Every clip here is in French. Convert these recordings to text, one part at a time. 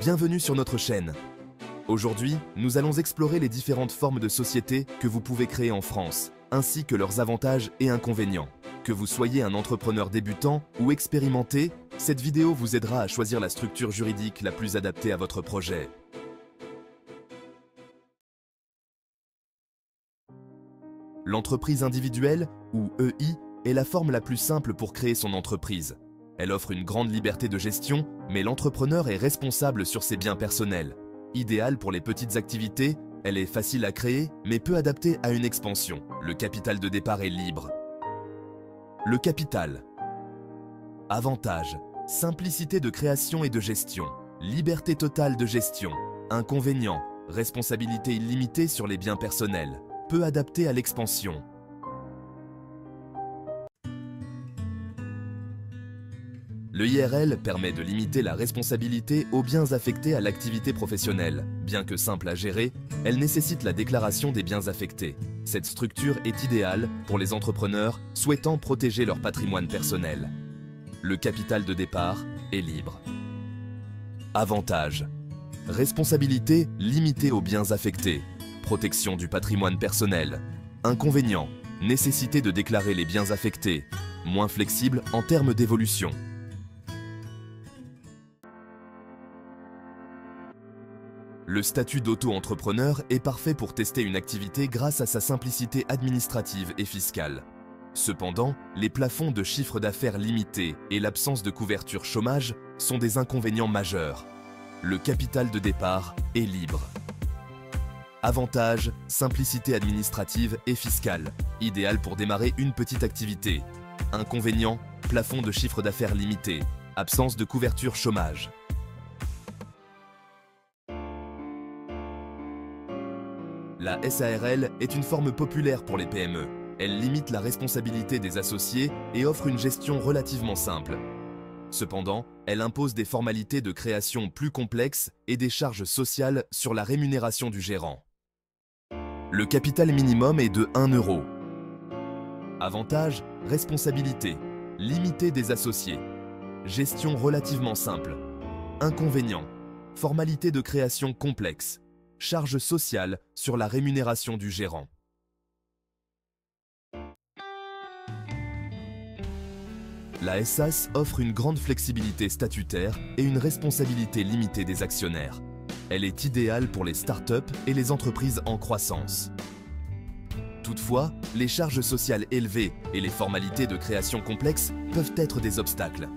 Bienvenue sur notre chaîne. Aujourd'hui, nous allons explorer les différentes formes de sociétés que vous pouvez créer en France, ainsi que leurs avantages et inconvénients. Que vous soyez un entrepreneur débutant ou expérimenté, cette vidéo vous aidera à choisir la structure juridique la plus adaptée à votre projet. L'entreprise individuelle, ou EI, est la forme la plus simple pour créer son entreprise. Elle offre une grande liberté de gestion, mais l'entrepreneur est responsable sur ses biens personnels. Idéale pour les petites activités, elle est facile à créer, mais peu adaptée à une expansion. Le capital de départ est libre. Le capital. Avantages. Simplicité de création et de gestion. Liberté totale de gestion. Inconvénients. Responsabilité illimitée sur les biens personnels. Peu adapté à l'expansion. Le IRL permet de limiter la responsabilité aux biens affectés à l'activité professionnelle. Bien que simple à gérer, elle nécessite la déclaration des biens affectés. Cette structure est idéale pour les entrepreneurs souhaitant protéger leur patrimoine personnel. Le capital de départ est libre. Avantages. Responsabilité limitée aux biens affectés. Protection du patrimoine personnel. Inconvénients. Nécessité de déclarer les biens affectés. Moins flexible en termes d'évolution. Le statut d'auto-entrepreneur est parfait pour tester une activité grâce à sa simplicité administrative et fiscale. Cependant, les plafonds de chiffre d'affaires limités et l'absence de couverture chômage sont des inconvénients majeurs. Le capital de départ est libre. Avantages, simplicité administrative et fiscale, idéal pour démarrer une petite activité. Inconvénients, plafond de chiffre d'affaires limité, absence de couverture chômage. La SARL est une forme populaire pour les PME. Elle limite la responsabilité des associés et offre une gestion relativement simple. Cependant, elle impose des formalités de création plus complexes et des charges sociales sur la rémunération du gérant. Le capital minimum est de 1 €. Avantages, responsabilité, limité des associés, gestion relativement simple. Inconvénients, formalité de création complexe. Charge sociale sur la rémunération du gérant. La SAS offre une grande flexibilité statutaire et une responsabilité limitée des actionnaires. Elle est idéale pour les startups et les entreprises en croissance. Toutefois, les charges sociales élevées et les formalités de création complexes peuvent être des obstacles.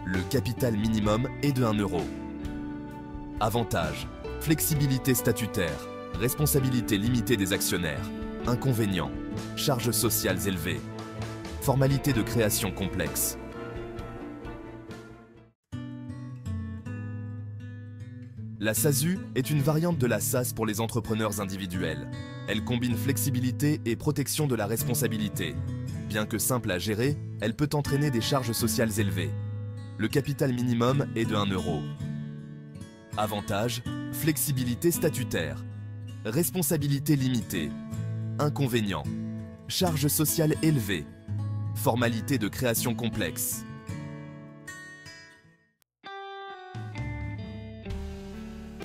Le capital minimum est de 1 €. Avantages. Flexibilité statutaire, responsabilité limitée des actionnaires, inconvénients, charges sociales élevées, formalité de création complexe. La SASU est une variante de la SAS pour les entrepreneurs individuels. Elle combine flexibilité et protection de la responsabilité. Bien que simple à gérer, elle peut entraîner des charges sociales élevées. Le capital minimum est de 1 €. Avantages, flexibilité statutaire, responsabilité limitée, inconvénients, charges sociales élevées, formalité de création complexe.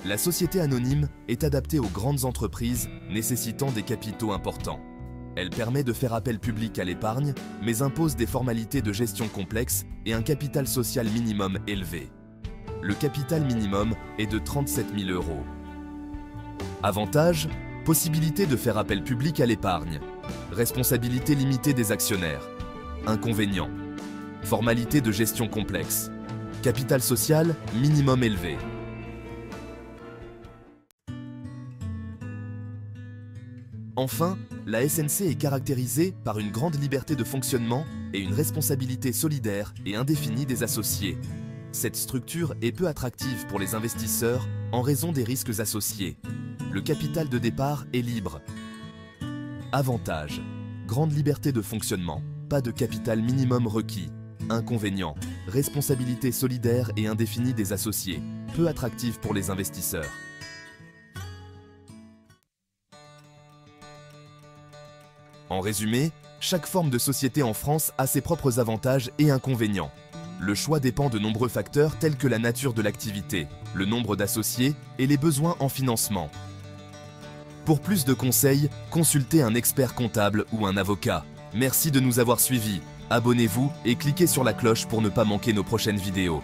La société anonyme est adaptée aux grandes entreprises nécessitant des capitaux importants. Elle permet de faire appel public à l'épargne, mais impose des formalités de gestion complexes et un capital social minimum élevé. Le capital minimum est de 37 000 €. Avantages, possibilité de faire appel public à l'épargne. Responsabilité limitée des actionnaires. Inconvénients, formalité de gestion complexe. Capital social minimum élevé. Enfin, la SNC est caractérisée par une grande liberté de fonctionnement et une responsabilité solidaire et indéfinie des associés. Cette structure est peu attractive pour les investisseurs en raison des risques associés. Le capital de départ est libre. Avantages. Grande liberté de fonctionnement. Pas de capital minimum requis. Inconvénients. Responsabilité solidaire et indéfinie des associés. Peu attractive pour les investisseurs. En résumé, chaque forme de société en France a ses propres avantages et inconvénients. Le choix dépend de nombreux facteurs tels que la nature de l'activité, le nombre d'associés et les besoins en financement. Pour plus de conseils, consultez un expert comptable ou un avocat. Merci de nous avoir suivis. Abonnez-vous et cliquez sur la cloche pour ne pas manquer nos prochaines vidéos.